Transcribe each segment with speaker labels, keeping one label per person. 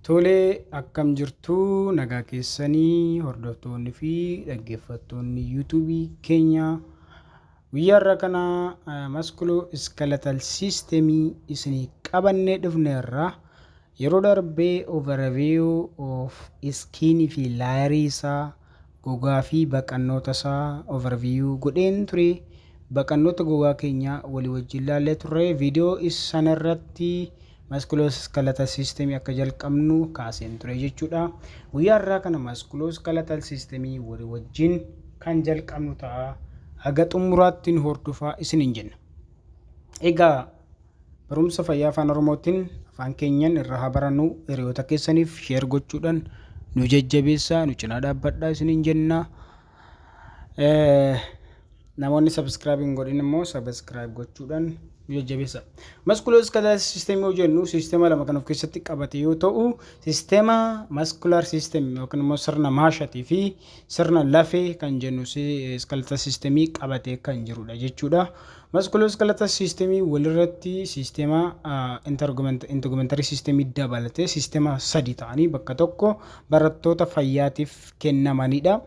Speaker 1: Tolee, akkam jirtuu nagaa keessanii hordoftoonni fi dhaggeeffattoonni YouTube keenya guyyaa irraa kana musculoskeletal system isinii qabannee dhufneerra. Yeroo darbee overview of skin fi layer isaa gogaa fi baqannoota isaa overview godheen ture. Baqannoota gogaa keenya walii wajjin ilaallee turre. Viidiyoo sanarratti musculoskeletal system akka jalqabnu kaaseen ture jechuudha. Guyyaa irraa kana musculoskeletal system walii wajjin kan jalqabnu ta'a. Haga xumuraatti hordofaa isiniin jenna. Egaa barumsa fayyaa afaan Oromootiin afaan keenyan irraa haa barannu. Hiriyoota keessaniif share gochuudhaan nu jajjabeessaa, nu cinaa dhaabbadhaa isiniin jenna. Namoonni subscribe hin godhin immoo subscribe gochuudhaan jajjabeessa. Musculoskeletal system yoo jennu sisteema lama kan of keessatti qabate yoo ta'u, sisteema muscular system yookiin immoo sirna maashatii fi sirna lafee kan jennu skeletal system qabatee kan jirudha jechuudha. Musculoskeletal system walirratti sisteema integumentary system dabalatee sisteema sadi ta'anii bakka tokko barattoota fayyaatiif kennamanidha.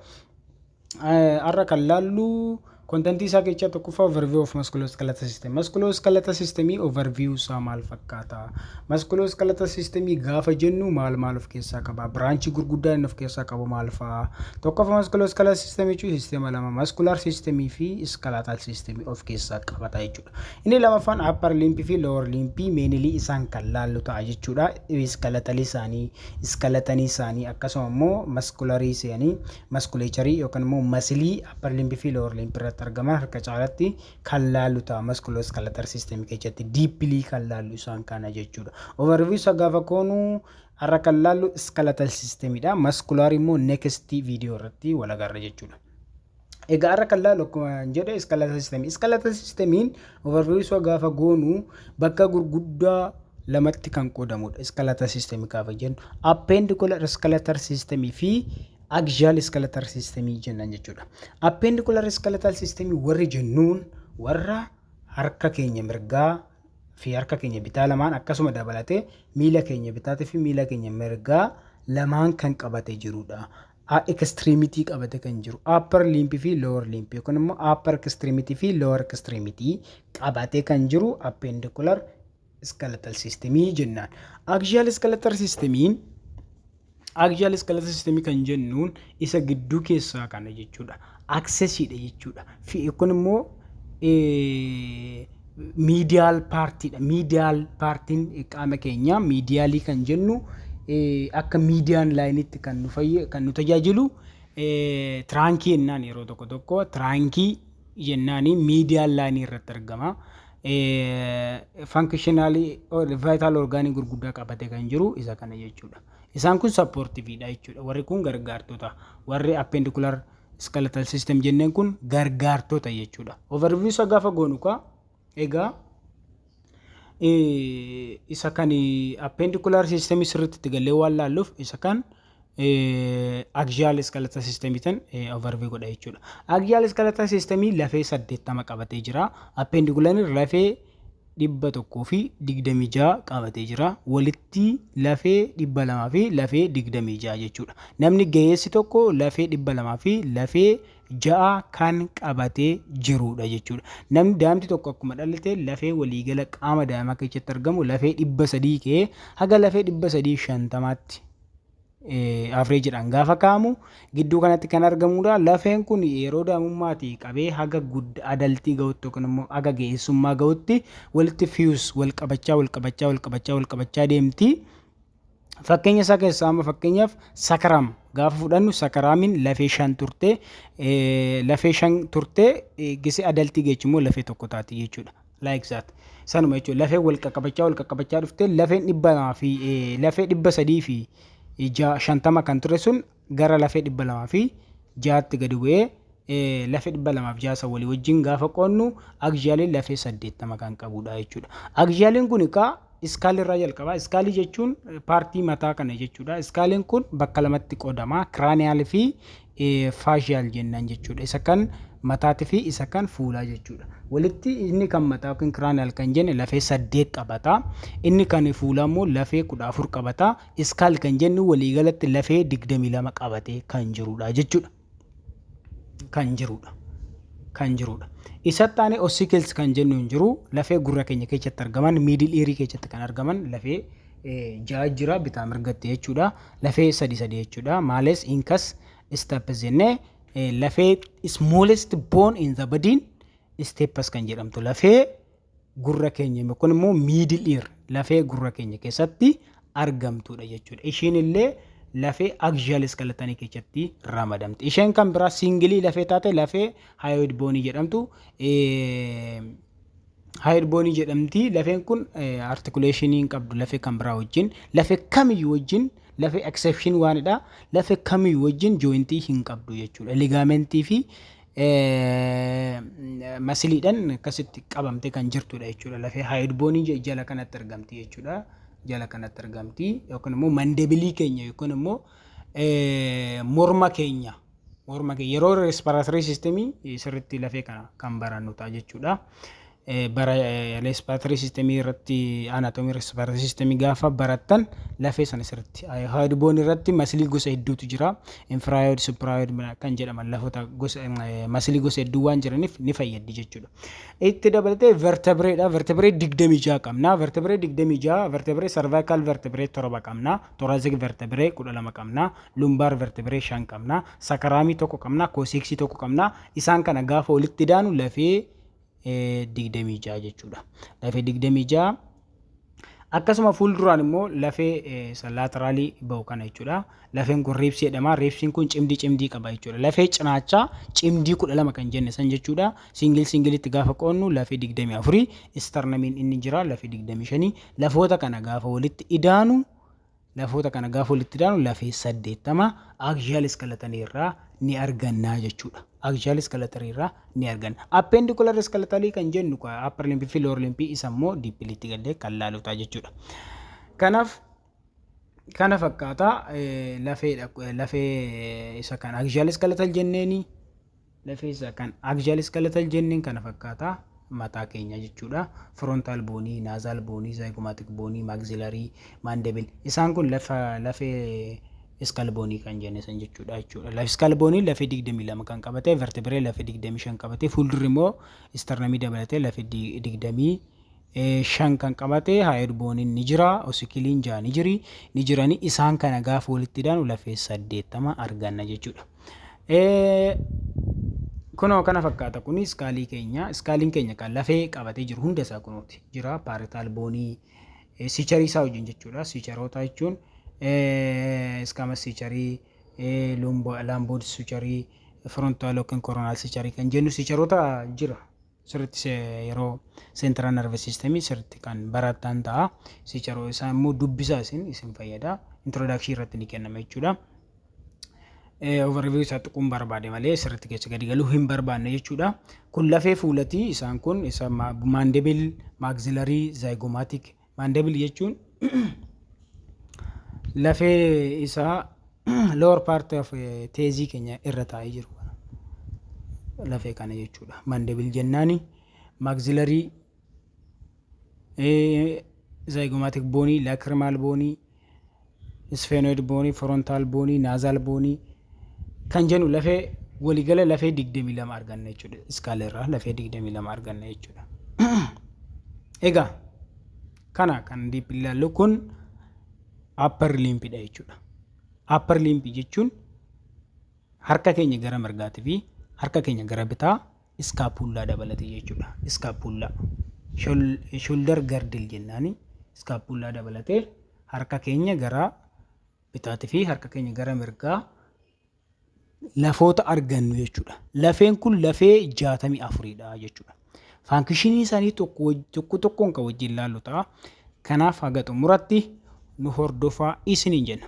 Speaker 1: Har'a kan laallu content isaa keessaa tokkoffaa overview of musculoskeletal system. Musculoskeletal system overview isaa maal fakkaata? Musculoskeletal system gaafa jennu maal of keessaa qaba? Branch gurguddaan of keessaa qabu maal fa'a? Tokkoffaa musculoskeletal system jechuun sisteema lama muscular system fi skeletal system of keessaa qabata jechuudha. Inni lamaffaan upper limb fi lower limb mainly isaan kan laallu ta'a jechuudha. Skeletal isaanii, skeleton isaanii akkasuma immoo muscular isaanii, musculature yookaan immoo muscle upper limb fi lower limb argama harka caalatti kan laallu ta'a musculoskeletal system keessatti deeply kan laallu isaan kana jechuudha. Overview isa gaafa koonu har'a kan laallu skeletal systemidha. Muscular immoo next video irratti wal agarra jechuudha. Egaa har'a kan laallu akkuma jedhe skeletal system. Skeletal systemiin overview isa gaafa goonu bakka gurguddaa lamatti kan qoodamudha. Skeletal system gaafa jennu appendicular skeletal system fi axial skeletal system jennan jechuudha. Appendicular skeletal system warri jennuun warra harka keenya mirgaa fi harka keenya bitaa lamaan akkasuma dabalatee miila keenya bitaatii fi miila keenya mirgaa lamaan kan qabate jirudha. Extremity qabate kan jiru upper limb fi lower limb yookaan immoo upper extremity fi lower extremity qabate kan jiru appendicular skeletal system jennaan. Axial skeletal system kan jennuun isa gidduu keessaa kana jechuudha. Accessidha jechuudha. Kun immoo medial partidha. Medial partiin qaama keenya medialii kan jennu akka median line'itti kan nu tajaajilu trankii jennaan yeroo tokko trankii jennaani medial line irratti argama. Functionally vital organ gurguddaa qabate kan jiru isa kana jechuudha. Isaan kun supportiveidha jechuudha. Warri kun gargaartota. Warri appendicular skeletal system jenneen kun gargaartota jechuudha. Overview isa gaafa goonu egaa isa kan appendicular system sirriitti galee waan laalluuf isa kan axial skeletal system tan overview godha jechuudha. Axial skeletal system lafee 80 qabatee jira. Appendicular lafee 126 qabatee jira. Walitti lafee 200 fi lafee 26 jechuudha. Namni ga'eessi tokko lafee 200 fi lafee 6 kan qabatee jirudha jechuudha. Namni daa'imti tokko akkuma dhalate lafee waliigala qaama daa'imaa keessatti argamu lafee 300 ka'ee haga lafee 350tti average gaafa kaamu gidduu kanatti kan argamudha. Lafeen kun yeroo daa'imummaatti qabee haga adaltii ga'utti yookaan immoo haga ga'eessummaa ga'utti walitti fuse wal qabachaa deemti. Fakkeenya isaa keessaa amma fakkeenyaaf sakaram gaafa fudhannu sakaraamiin lafee 5 turte gisee adaltii geechu immoo lafee tokko taati jechuudha. Like that. Sanuma jechuudha. Lafee wal qabachaa dhufte lafeen 200 fi lafee 300 fi 50 kan ture sun gara lafee 200 fi 6tti gadi bu'ee lafee 200 fi 6 walii wajjin gaafa qoonnu axialiin lafee 80 kan qabudha jechuudha. Axialiin kun iskaalii irraa jalqaba. Iskaalii jechuun paartii mataa kana jechuudha. Iskaaliin kun bakka lamatti qoodama. Kiraaniyaal fi faashiyaal jennaan jechuudha. Isa kan mataatii fi isa kan fuulaa jechuudha. Walitti inni kan mataa yookiin kiraaniyaal kan jenne lafee 8 qabata. Inni kan fuulaa immoo lafee 14 qabata. Iskaal kan jennu waliigalatti lafee 22 qabatee kan jirudha jechuudha. Kan jirudha. Isatti aanee ossiikels kan jennu hin jiru. Lafee gurra keenya keessatti argaman, miidil eerii keessatti kan argaman lafee 6 jira bitaa mirgatti jechuudha. Lafee 3 jechuudha. Maales inkas steps jennee lafee smallest bone in the body steps kan jedhamtu lafee gurra keenya yookiin immoo miidil ear lafee gurra keenya keessatti argamtudha jechuudha. Ishiin illee lafee axial skeleton keessatti ramadamti. Isheen kan biraa singilii lafee taate lafee hyoid bone jedhamtu. Hyoid bone jedhamti. Lafeen kun articulation qabdu lafee kan biraa wajjin lafee kamiyyuu wajjin lafee exception waanidha. Lafee kamiyyuu wajjin jointii hin qabdu jechuudha. Ligamentii fi masiliidhaan akkasitti qabamtee kan jirtudha jechuudha. Lafee hyoid bone jala kanatti argamti jechuudha. Jala kanatti argamti yookiin immoo mandibilii keenya yookiin immoo morma keenya yeroo respiratory system sirriitti lafee kana kan barannu ta'a jechuudha. Bara respiratory system irratti anatomy respiratory system gaafa barattan lafee sana sirriitti hyoid bone irratti masilii gosa hedduutu jira. Infrahyoid suprahyoid kan jedhaman lafoota gosa masilii gosa hedduu waan jiraniif ni fayyaddi jechuudha. Itti dabalatee vertebraeedha. Vertebrae 26 qabna. Vertebrae 26 vertebrae cervical vertebrae 7 qabna. Thoracic vertebrae 12 qabna. Lumbar vertebrae 5 qabna. Sacrami 1 qabna. Coccyx 1 qabna. Isaan kana gaafa walitti daanu lafee 26 jechuudha. Lafee 26 akkasuma fuulduraan immoo lafee laateraalii bahu kana jechuudha. Lafeen kun reepsii jedhama. Reepsiin kun cimdii qaba jechuudha. Lafee cinaachaa cimdii 12 kan jenne san jechuudha. Singilitti gaafa qoonnu lafee 24 sternamiin inni jira lafee 25 lafoota kana gaafa walitti idaanu lafee 80 axial skeleton irraa ni arganna jechuudha. Axial skeleton irraa ni arganna. Appendicular skeleton kan jennu upper limb fi lower limb isa immoo deeply galee kan laaluta jechuudha. Kanaaf kana fakkaata lafee isa kan axial skeleton jenneeni lafee isa kan axial skeleton jenneen kana fakkaata mataa keenya jechuudha. Frontal bone, nasal bone, zygomatic bone, maxillary, mandible isaan kun lafee skull bone kan jenne san jechuudha. Lafee skull bone lafee 22 kan qabate, vertebrae lafee 25 qabate, fuuldurri immoo sternamii dabalatee lafee 25 kan qabate, hyoid bone ni jira, ossiculiin 6 ni jirani. Isaan kana gaafa walitti daanu lafee 80 arganna jechuudha. Kunoo kana fakkaata. Kuni iskaalii keenya. Iskaaliin keenya kan lafee qabatee jiru hunda isaa kunuuti jira. Parietal bone sicharii isaa wajjin jechuudha. Sicharoota jechuun iskama sicharii, lambood sicharii, frontal yookiin coronal sicharii kan jennu sicharoota jira. Sirriitti yeroo central nervous system sirriitti kan baratan ta'a. Sicharoo isaa immoo dubbisaa isin fayyada. Introduction irratti ni kennama jechuudha. Overview isaa tuquun barbaade malee sirriitti keessa gadi galuu hin barbaanne jechuudha. Kun lafee fuulatii. Isaan kun isa mandible, maxillary, zygomatic. Mandible jechuun lafee isaa lower part of teezii keenya irra taa'ee jiru lafee kana jechuudha. Mandible jennaani. Maxillary, zygomatic bone, lacrimal bone, sphenoid bone, frontal bone, nasal bone kan jennu lafee waligala lafee 22 arganna jechuudha. Iskaala irraa lafee 22 arganna jechuudha. Egaa kana kan deep ilaallu kun upper limb dha jechuudha. Upper limb jechuun harka keenya gara mirgaatii fi harka keenya gara bitaa scapula dabalate jechuudha. Scapula shoulder girdle jennaani. Scapula dabalate harka keenya gara bitaatii fi harka keenya gara mirgaa lafoota argannu jechuudha. Lafeen kun lafee 64 dha jechuudha. Funkshinii isaanii tokkoon kan wajjin ilaallu ta'a. Kanaaf haga xumuratti nu hordofaa isiniin jenna.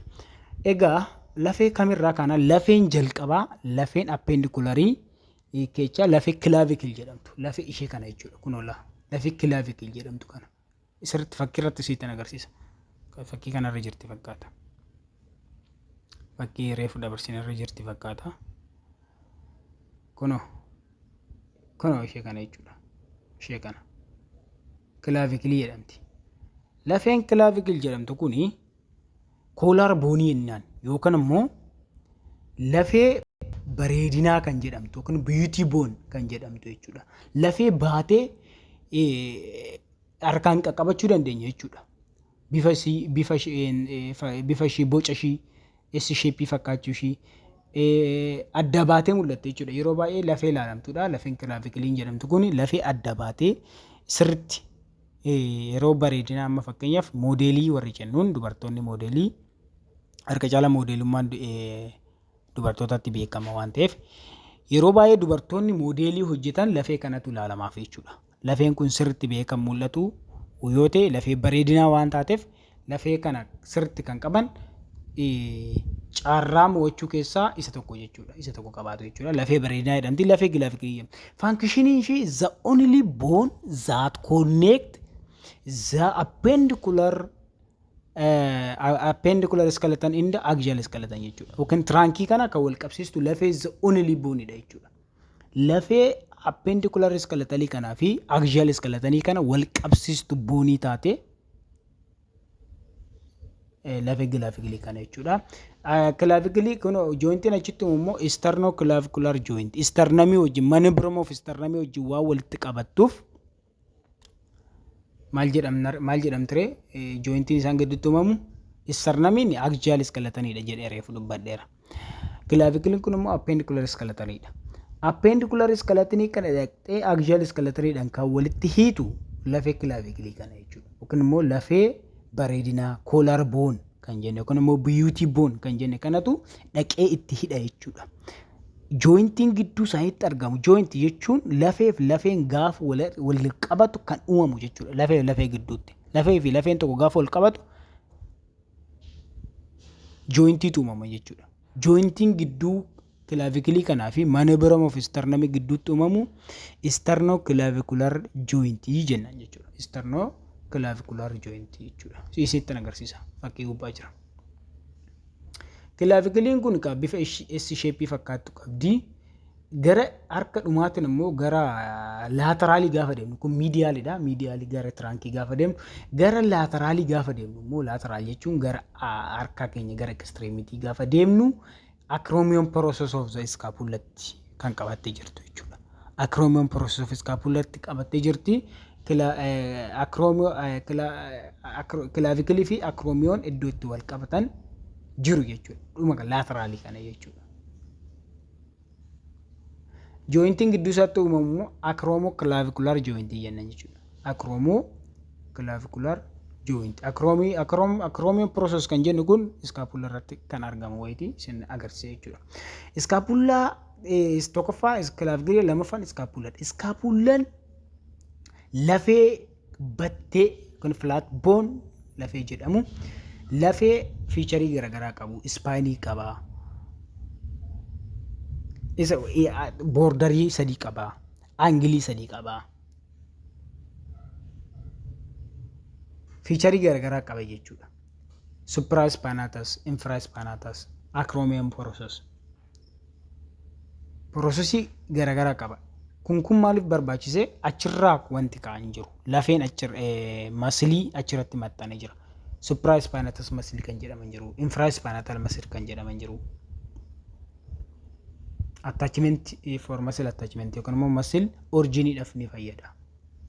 Speaker 1: Egaa lafee kamirraa kana lafeen jalqabaa lafeen appendicularii keessa lafee clavicle jedhamtu. Lafee ishee kana jechuudha. Kunola lafee clavicle jedhamtu kana. sirriitti fakkii irratti sitti agarsiisa. Fakkii kanarra jirti fakkaata. Fakkii reefu dabarsinarra jirti fakkaata. Kunoo ishee kana jechuudha. Ishee kana kilaavikilii jedhamti. Lafeen kilaavikil jedhamtu kuni koolaar boonii jennaan yookaan immoo lafee bareedinaa kan jedhamtu yookaan biyuutii boon kan jedhamtu jechuudha. Lafee baatee harkaan qaqqabachuu dandeenya jechuudha. Bifa ishii boca ishii S shape fakkaachuu ishii adda baatee mul'atte jechuudha. Yeroo baay'ee lafee ilaalamtudha. Lafeen kilaavikiliin jedhamtu kun lafee adda baatee sirriitti yeroo bareedinaa amma fakkeenyaaf moodeelii warri jennuun dubartoonni moodeelii harka caala moodeelummaan dubartootatti beekama waan ta'eef yeroo baay'ee dubartoonni moodeelii hojjetan lafee kanatu ilaalamaaf jechuudha. Lafeen kun sirriitti beekan mul'atu yoo ta'e lafee bareedinaa waan taateef lafee kana sirriitti kan qaban caarraa mo'achuu keessaa isa tokko jechuudha. Isa tokko qabaatu jechuudha. Lafee bareedinaa jedhamti. Lafee kilaavikilii. Function ishee the only bone that connect the appendicular skeleton in the axial skeleton jechuudha. Yookaan tirankii kana kan wal qabsiistu lafee the only bone dha jechuudha. Lafee appendicular skeleton kanaa fi axial skeleton kana wal qabsiistu boonii taate lafee kilaavikilii kana jechuudha. Kilaavikilii kun jointiin achitti immoo sternoclavicular joint. Sternamii wajjin manebrium of sternamii wajjin waan walitti qabattuuf maal jedhamtire jointiin isaan gidduutti uumamu sternamiin axial skeletonidha jedhee reefu dubbadheera. Kilaavikiliin kun immoo appendicular skeletonidha. Appendicular skeletonii kana dhaqxee axial skeletonidhaan kan walitti hiitu lafee kilaavikilii kana jechuudha. Yookaan immoo lafee bareedinaa koolaar boon kan jenne yookaan immoo biyuutii boon kan jenne kanatu dhaqee itti hidha jechuudha. Jointiin gidduu isaaniitti argamu. Joint jechuun lafee fi lafeen gaafa wal qabatu kan uumamu jechuudha. Lafee fi lafee gidduutti. Lafee fi lafeen tokko gaafa wal qabatu jointiitu uumama jechuudha. Jointiin gidduu kilaavikilii kanaa fi manebrium of sternamii gidduutti uumamu sternoclavicular joint jennaan jechuudha. Sternoclavicular joint jechuudha. Isitti agarsiisa. Fakkii gubbaa jira. Kilaavikiliin kun bifa S shape fakkaatu qabdi. Gara harka dhumaatiin immoo gara laateraalii gaafa deemnu kun miidiyaalidha. Miidiyaalii gara tirankii gaafa deemnu gara laateraalii gaafa deemnu immoo laateraal jechuun gara harka keenya gara extremity gaafa deemnu acromion process of the scapula kan qabattee jirtu jechuudha. Acromion process of scapula qabattee jirti. Kilaavikilii fi acromion iddoo itti wal qabatan jiru jechuudha. Dhuma laateraalii kana jechuudha. Jointiin gidduu isaatti uumamu acromoclavicular joint jenna jechuudha. Acromoclavicular joint. Acromion process kan jennu kun scapula irratti kan argamu wayitii isin agarsiisa jechuudha. Scapula tokkoffaa kilaavikilii lamaffaan scapula. Scapulaan lafee battee kun flat bone lafee jedhamu. Lafee fiicharii garaagaraa qabu. Spinii qaba. Boordarii sadii qaba. Aangilii sadii qaba. Fiicharii garaagaraa qaba jechuudha. Supraspinatus, infraspinatus, acromion process. Processii garaagaraa qaba. Kun maaliif barbaachise? Achirraa wanti ka'an jiru. Lafeen masilii achirratti maxxanee jira. Supraspinatus muscle kan jedhaman jiru. Infraspinatal muscle kan jedhaman jiru. Attachment for muscle attachment yookaan immoo muscle originiidhaaf ni fayyada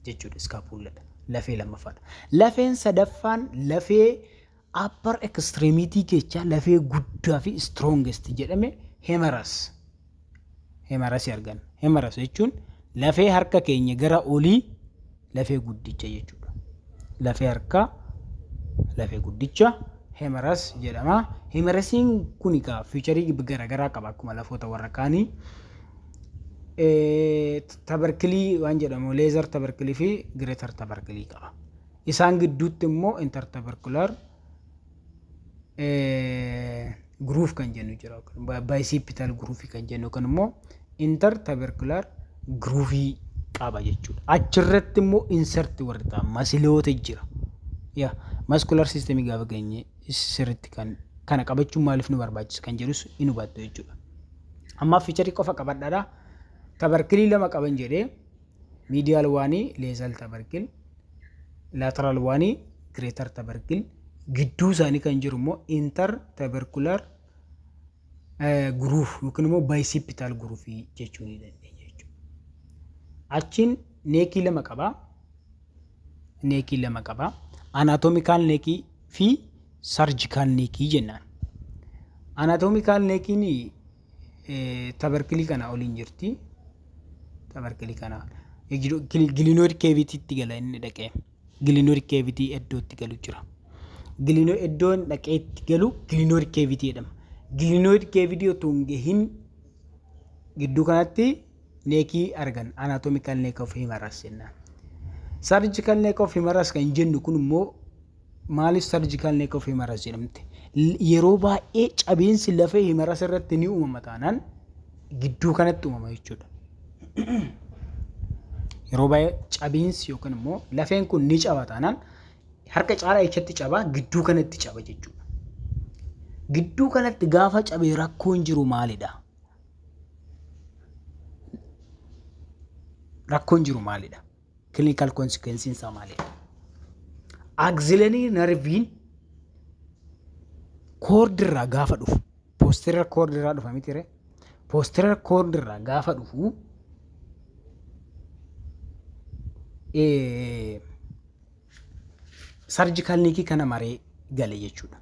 Speaker 1: jechuudha. Scapuladha. Lafee lammaffaadha. Lafeen sadaffaan lafee upper extremity keessa lafee guddaa fi strongest jedhame humerus. Humerus argan. Humerus jechuun lafee harka keenya gara olii lafee guddicha jechuudha. Lafee harka lafee guddicha humerus jedhama. Humerusiin kun fiicharii garaagaraa qaba akkuma lafoota warra kaanii. Tabarkilii waan jedhamu leezar tabarkilii fi greater tabarkilii qaba. Isaan gidduutti immoo intertabarkular groove kan jennu jira. Bicipital groove kan jennu kan immoo intertabarkular groove qaba jechuudha. Achirratti immoo insert warri ta'a masiloota jira. yaa maskular systemii gaafa geenye sirriitti kana qabachuun maaliif nu barbaachisa kan jedhus hin hubattu jechuudha. Amma fiicharii qofa qabadhaadha. Tabarkilii lama qaban jedhee miidiyaal waanii leesal tabarkil laateraal waanii gireetar tabarkil gidduu isaanii kan jiru immoo inter tabarkular guruuf yookiin immoo baayisipitaal guruufii jechuu ni dandeenya jechuudha. Achiin neekii lama qabaa. Anaatoomikaal neekii fi sarjikaal neekii jennaan. Anaatoomikaal neekiin tabarkilii kana oliin jirti. Tabarkilii kana gilinoid keevitiitti gala inni dhaqee. Gilinoid keevitii iddootti galu jira. Gilinoid iddoon dhaqee itti galu gilinoid keevitii jedhama. Gilinoid keevitii otoo hin gahin gidduu kanatti neekii argan anaatoomikaal neek of himaras jennaan. Sarjikaal neek of himaras kan jennu kun immoo maaliif sarjikaal neek of himaras jedhamte? Yeroo baay'ee cabeensi lafee himaras irratti ni uumama taanaan gidduu kanatti uumama jechuudha. Yeroo baay'ee cabeensi yookaan immoo lafeen kun ni caba taanaan harka caalaa ijatti cabaa gidduu kanatti caba jechuudha. Gidduu kanatti gaafa cabee rakkoon jiru maalidha? Rakkoon jiru maalidha? Clinical consequences isaa maalidha? Axillary nerviin cord irraa gaafa dhufu posterior cord irraa dhufa miti ree? Posterior cord irraa gaafa dhufu surgical neekii kana maree gale jechuudha.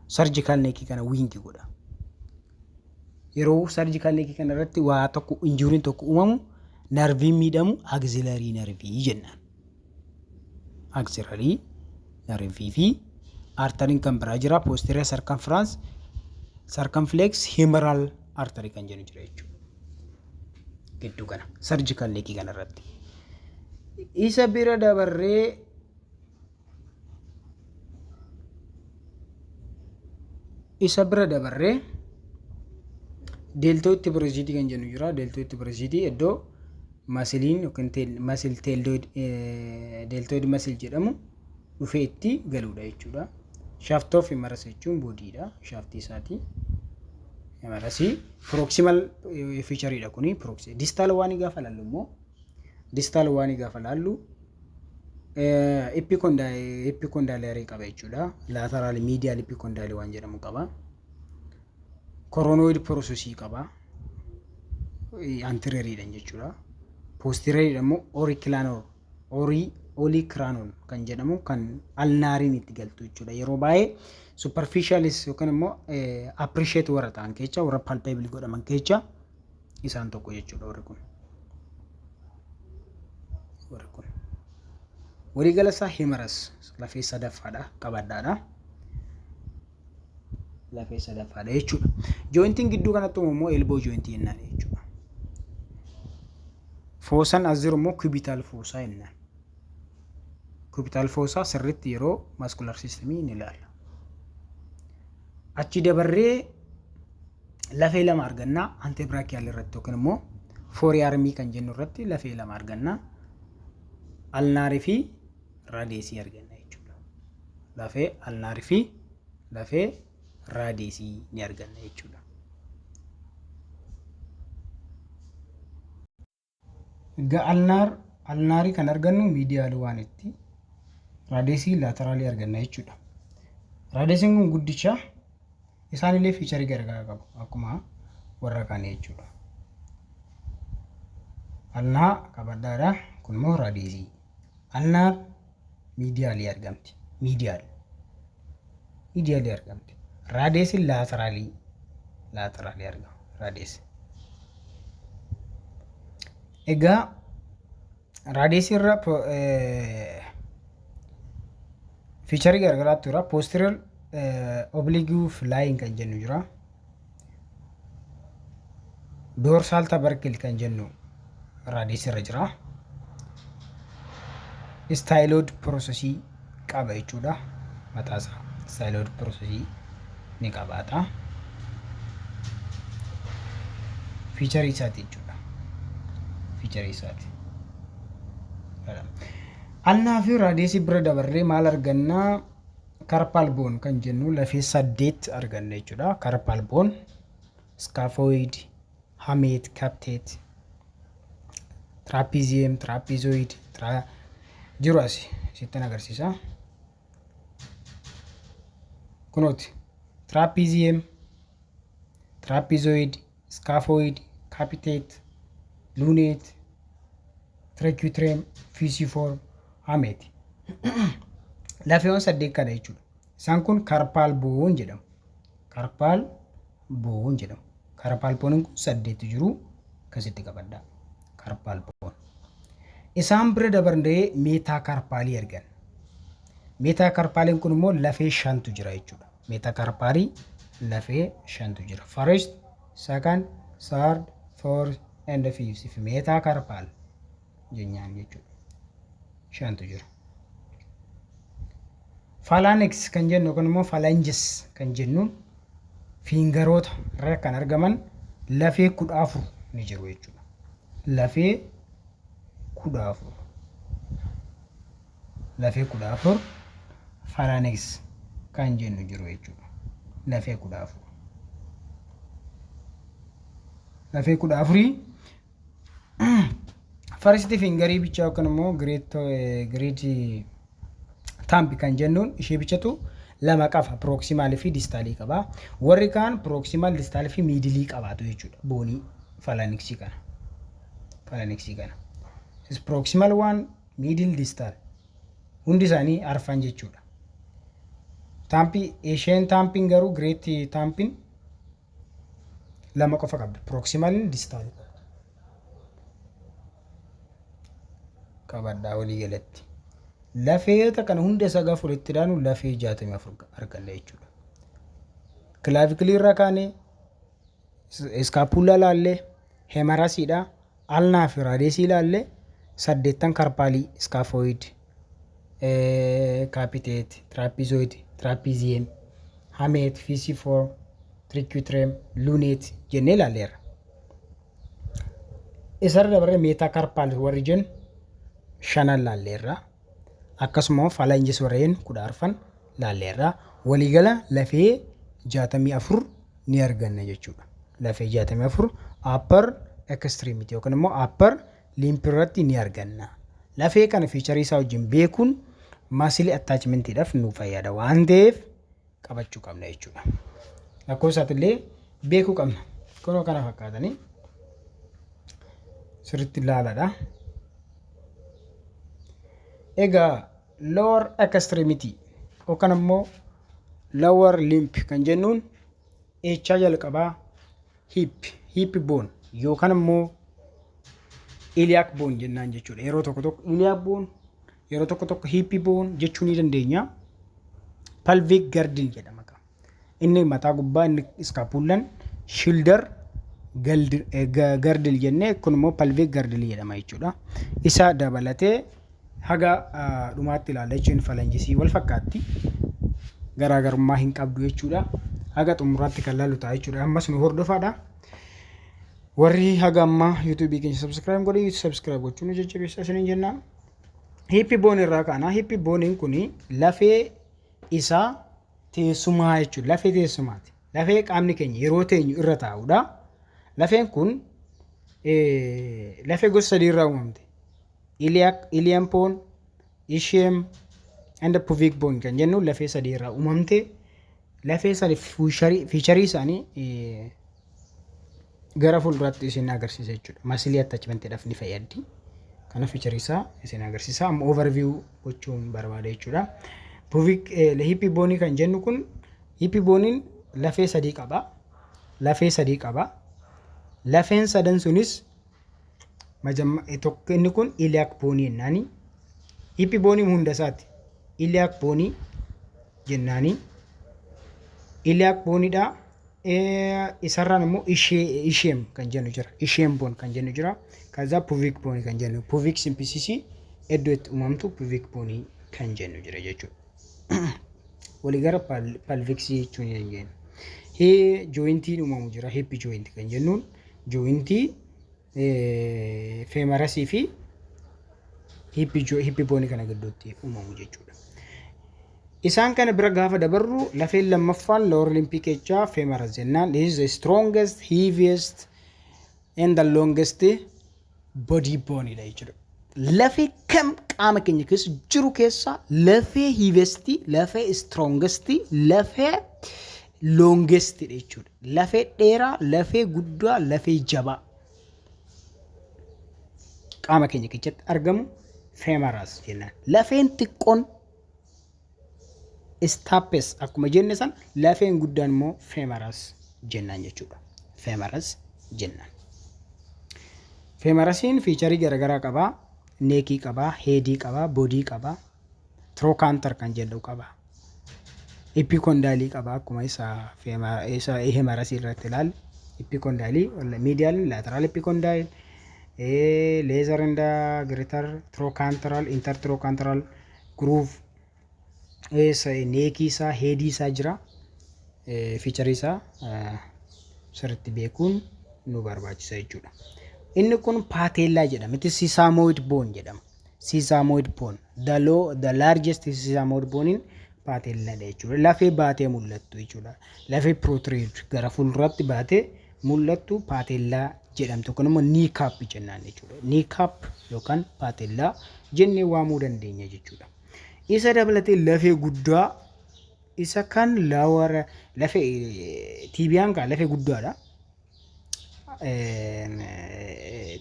Speaker 1: Surgical neekii kana wiingi godha. Yeroo surgical neekii kana irratti waa tokko injuriin tokko uumamu narviin miidhamu axillary nervii jennaan. Axillary nervii fi arteriin kan biraa jira posterior circumflex humeral artery kan jennu jira jechuudha. Gidduu kana surgical neekii kana irratti. Isa bira dabarree deltoid brachydii kan jennu jira. Deltoid brachydii iddoo masiliin yookiin masil deltoid masil jedhamu dhufee itti galuudha jechuudha. Shaft of humerus jechuun boodiidha. Shaftii isaati. Humerusii proximal featureidha kuni. Distal waanii gaafa laallu immoo epicondylarii qaba jechuudha. Lateral medial epicondylarii waan jedhamu qaba. Coronoid process qaba. Anterioridha jechuudha. Posterior immoo olecranon kan jedhamu kan alnaariin itti galtu jechuudha. Yeroo baay'ee superficialis yookaan immoo appreciate warra ta'an keessa warra palpable godhaman keessa isaan tokko jechuudha warri kun. Waliigala isaa humerus lafee sadaffaadha qabadhaadha. Lafee sadaffaadha jechuudha. Jointiin gidduu kanatti immoo elbow jointii jennaan jechuudha. Foosaan as jiru immoo cubital fossa jennaan. Cubital fossa sirriitti yeroo muscular systemii ni ilaalla. Achi dabarree lafee lama argannaa antebrachial irratti yookaan immoo forearmii kan jennu irratti lafee lama argannaa. Alnaarii fi raadeesii arganna jechuudha. Lafee alnaarii fi lafee raadeesii ni arganna jechuudha. Alnaarii kan argannu miidiyaal waanitti raadeesii laateraalii arganna jechuudha. Raadeesiin kun guddicha isaanillee fiicharii garagaraa qabu akkuma warra kaanii jechuudha. Alnaa qabadhaadha kun immoo raadeesii. Alnaar miidiyaalii argamti. Miidiyaalii argamti. Raadeesiin laateraalii argama. Raadeesi. Egaa raadeesii irra fiicharii garagaraatu jira. Posterior oblique flying kan jennu jira. Dorsal tubercle kan jennu raadeesii irra jira. Styloid process qaba jechuudha. Mataasaa styloid process ni qabaata. Fiicharii isaati jechuudha. Fiicharii isaati. Alnaa fi raadiyeesii bira dabarree maal argannaa? Carpal bone kan jennu lafee 8 arganna jechuudha. Carpal bone, scaphoid, hamate, captate, trapezium, trapezoid, jiru asittan agarsiisa. Kunooti trapezium, trapezoid, scaphoid, captate, lunate, tracheotomy, fusiform, hamate. Lafeewwan 8 kana jechuudha. Isaan kun carpal bone jedhamu. Carpal bone jedhamu. Carpal bone kun 8 jiru akkasitti qabadha. Carpal bone. Isaan bira dabarree metacarpalii argan. Metacarpaliin kun immoo lafee 5tu jira jechuudha. Metacarpalii lafee 5tu jira. First, second, third, fourth and fifth. Metacarpal jennaan jechuudha. 5tu jira. Phalanx kan jennu yookaan immoo phalanges kan jennuun fiingaroota irra kan argaman lafee 14 ni jiru jechuudha. Lafee 14. Lafee 14 phalanx kan jennu jiru jechuudha. Lafee 14. Lafee 14 first finger bicha yookaan immoo great thumb kan jennuun ishee bichatu lama qaba. Proximal fi distal qaba. Warri kaan proximal, distal fi middle qabaatu jechuudha. Boonii phalanx kana. Phalanx kana. Is proximal one, middle, distal. Hundi isaanii arfan jechuudha. Tampi isheen tampin garuu great tampin lama qofa qabdi. Proximal, distal. Qabadhaa walii galatti. Lafeeta kana hunda sagaa furitti daanu lafee 64 arganna jechuudha. Clavicle irra kaane, scapula laalle, hemarasiidha, alnaa fi raadiyeesii laalle, 8 carpalii, scaphoid, capitate, trapezoid, trapezium, hamate, fusiform, tracheotomy, lunate jennee laalleerra. Isarra dabarree metacarpal warri jennu 5 laalleerra. Akkasuma phalanges warreen 14 laalleerra. Waliigala lafee 64 ni arganna jechuudha. Lafee 64 upper extremity yookaan immoo upper limb irratti ni arganna. Lafee kana feature isaa wajjin beekuun muscle attachment dhaaf nu fayyada waan ta'eef qabachuu qabna jechuudha. Lakkoofsaatillee beekuu qabna. Kunoo kana fakkaatanii sirriitti ilaaladha. Egaa lower extremity yookaan immoo lower limb kan jennuun echaa jalqabaa hip bone yookaan immoo iliac bone jennaan jechuudha. Yeroo tokko tokko iliac bone, yeroo tokko tokko hip bone jechuu ni dandeenya. Pelvic girdle jedhama. Inni mataa gubbaa, inni scapulan, shoulder girdle jennee kun immoo pelvic girdle jedhama jechuudha. Isa dabalatee haga dhumaatti ilaalla jechuun phalangesii wal fakkaatti. Garaagarummaa hin qabdu jechuudha. Haga xumuraatti kan laalu ta'a jechuudha. Ammas nu hordofaadha. Warri haga ammaa YouTube keenya subscribe godhii subscribe gochuun jajjabeessaa isiniin jenna. Hip bone irraa kaana. Hip bone kuni lafee isaa teessumaa jechuudha. Lafee teessumaati. Lafee qaamni keenya yeroo teenyu irra taa'udha. Lafeen kun lafee gosa sadii irraa uumamte. Iliac bone, ischium and pubic bone kan jennu lafee sadii irraa uumamte. Lafee sadii feature isaanii gara fuulduraatti isin agarsiisa jechuudha. Muscle attachment dhaaf ni fayyaddi. Kana feature isaa isin agarsiisa. Amma overview gochuun barbaada jechuudha. Pubic hip bone kan jennu kun hip bone lafee sadii qaba. Lafee sadii qaba. Lafeen sadan sunis tokko inni kun iliac bone jennaani. Hip bone hunda isaati iliac bone jennaani. Iliac bone dha. Isarraan immoo ischium kan jennu jira. Ischium bone kan jennu jira. Kaza pubic bone kan jennu. Pubic symphysis iddoo itti uumamtu pubic bone kan jennu jira jechuudha. Waligara pelvic jechuun ni jenna. Jointiin uumamu jira. Hip joint kan jennuun jointii femarasii fi hippi boonii kana gidduutti uumamu jechuudha. Isaan kana bira gaafa dabarru lafeen lammaffaan lower limb keechaa femoris jennaan. This is the strongest, heaviest and the longest body bone dha jechuudha. Lafee kam qaama keenya keessa jiru keessa lafee heaviest, lafee strongest, lafee longest dha jechuudha. Lafee dheeraa, lafee guddaa, lafee jabaa qaama keenya keessatti argamu femoris jennaan. Lafeen xiqqoon stapes akkuma jenne san lafeen guddaan immoo femoris jennaan jechuudha. Femoris jennaan. Femorisiin fiicharii garaagaraa qaba. Neekii qaba, heedii qaba, boodii qaba, trochanter kan jedhu qaba. Epicondylii qaba akkuma isa femoris irratti ilaalle. Epicondylii, medial, lateral epicondyle, laser and greater trochanteral, intertrochanteral groove. Neekii isaa, heedii isaa jira. Fiicharii isaa sirriitti beekuun nu barbaachisa jechuudha. Inni kun patella jedhama. It is sesamoid bone jedhama. Sesamoid bone. The largest sesamoid bone in patella jechuudha. Lafee baatee mul'attu jechuudha. Lafee protrude gara fuulduratti baatee mul'attu patella jedhamtu. Kun immoo kneecap jennaan jechuudha. Kneecap yookaan patella jennee waamuu dandeenya jechuudha. Isa dabalatee lafee guddaa isa kan lower lafee tibiyaan kan lafee guddaadha.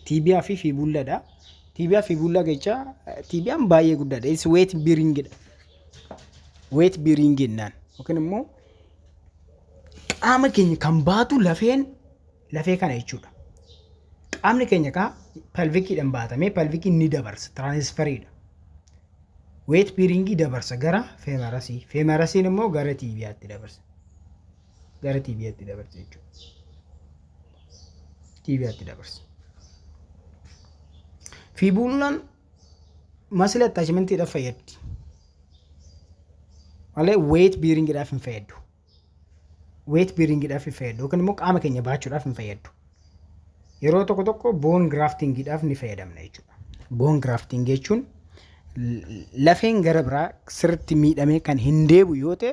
Speaker 1: Tibia fi fibula dha. Tibia fibula jecha tibiyaan baay'ee guddaadha. Is weight bearing dha. Weight bearing jennaan. Yookiin immoo qaama keenya kan baatu lafee kana jechuudha. Qaamni keenya ka pelvikiidhaan baatamee pelvikiin ni dabarsa. Transferiidha. Weight bearing dabarsa gara femorisii. Femorisiin immoo gara tibiyaatti dabarsa. Gara tibiyaatti dabarsa jechuudha. Tibiyaatti dabarsa. Fibulaan muscle attachment dhaaf fayyaddi. Malee weight bearing dhaaf hin fayyadu. Weight bearing dhaaf hin fayyadu. Yookaan immoo qaama keenya baachuudhaaf hin fayyadu. Yeroo tokko tokko bone grafting dhaaf ni fayyadamna jechuudha. Bone grafting jechuun lafeen gara biraa sirriitti miidhamee kan hin deebi'u yoo ta'e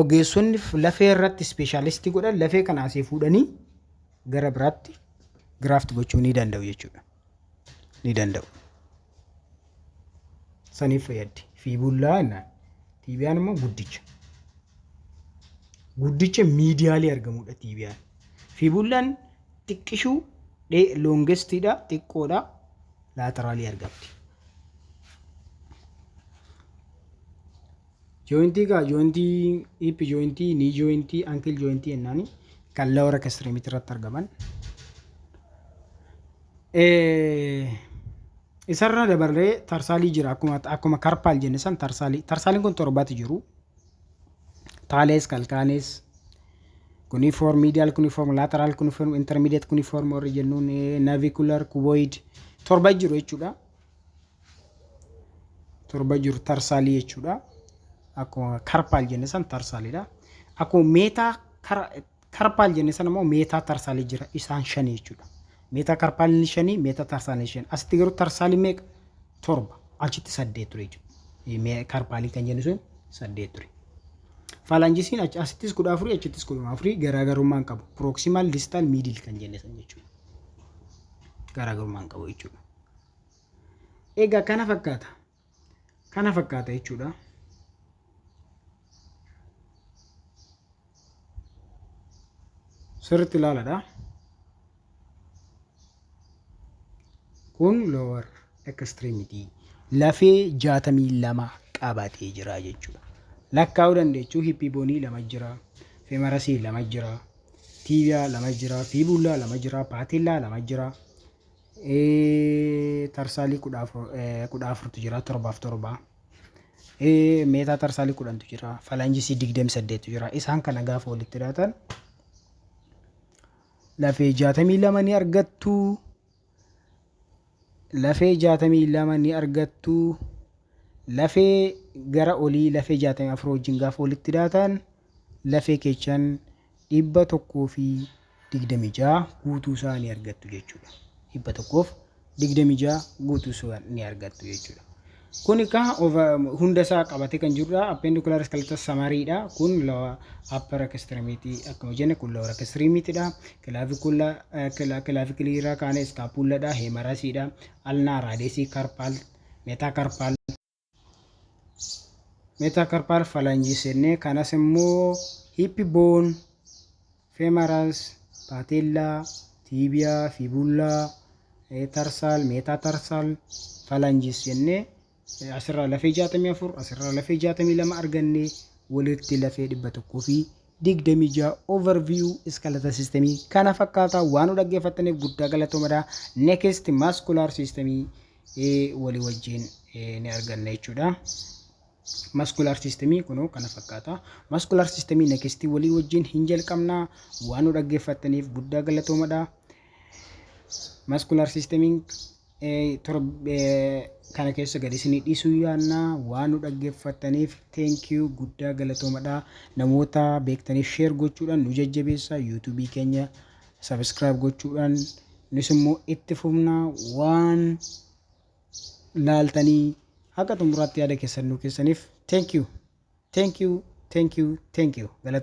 Speaker 1: ogeessonni lafee irratti speeshalistii godhan lafee kana asii fuudhanii gara biraatti graft gochuu ni danda'u jechuudha. Ni danda'u. Saniif fayyaddi. Fibulaa jennaan. Tibiyaan immoo guddicha. Guddicha miidiyaalii argamudha tibiyaan. Fibulaan xiqqishuu longestiidha, xiqqoodha, laateraalii argamti. Jointii ka jointii hip jointii, knee jointii, ankle jointii jennaani kan lower extremity irratti argaman. Isarra dabarree tarsaalii jira akkuma karpaal jenne san tarsaalii. Tarsaaliin kun torbaatti jiru. Thales, calcaneus, cuneiform, medial cuneiform, lateral cuneiform, intermediate cuneiform warri jennuun navicular, cuboid torba jiru jechuudha. Torba jiru tarsaalii jechuudha. Akkuma karpaal jenne san tarsaaliidha. Akkuma meetaa karpaal jenne san immoo meetaa tarsaalii jira. Isaan shanii jechuudha. Meetaa karpaaliin shanii, meetaa tarsaalii shanii. Asitti garuu tarsaalii meeqa? Torba. Achitti 8 ture jechuudha. Karpaalii kan jennu sun 8 ture. Phalangeesiin asittis 14, achittis 14 garaagarummaan qabu. Proximal, distal, middle kan jenne san jechuudha. Garaagarummaan qabu jechuudha. Egaa kana fakkaata. Kana fakkaata jechuudha. Sirriitti ilaaladha. Kun lower extremity lafee 62 qabatee jira jechuudha. Lakkaa'uu dandeechuu hippi boonii 2 jira, femorisii 2 jira, tibia 2 jira, fibula 2 jira, patella 2 jira, tarsaalii 14 jira, 7 meetaa tarsaalii 10 jira, phalangeesii 28 jira. Isaan kana gaafa walitti hidhatan lafee 62 ni argattu. Lafee 62 ni argattu. Lafee gara olii lafee 64 wajjin gaafa walitti hidhatan lafee keechan 126 guutuu isaa ni argattu jechuudha. 126 26 guutuu ni argattu jechuudha. Kun hunda isaa qabatee kan jirudha. Appendicular skeletal summary dha. Kun upper extremity akkuma jenne kun lower extremity dha. Clavicular kaane scapula dha. Humerus dha. Ulna radius carpal metacarpal phalanges enne kanas immoo hip bone, femoris, patella, tibia, fibula, tarsal, metatarsal phalanges enne asirraa lafee 64 asirraa lafee 62 arganne walitti lafee 126 overview skeletal system kana fakkaata waan dhaggeeffataniif guddaa galatoomaa. Next muscular system walii wajjin ni arganna jechuudha. Muscular system kuno kana fakkaata. Muscular system next walii wajjin hin jalqabna waan dhaggeeffataniif guddaa galatoomaa. Muscular system kana keessa gadi isinii dhiisuu yaanna waan dhaggeeffataniif thank you guddaa galatoomaa. Namoota beektaniif share gochuudhaan nu jajjabeessa. YouTube keenya subscribe gochuudhaan nus immoo itti fufna waan laaltanii akka xumuraatti yaada keessan nu keessaniif thank you galatoomaa.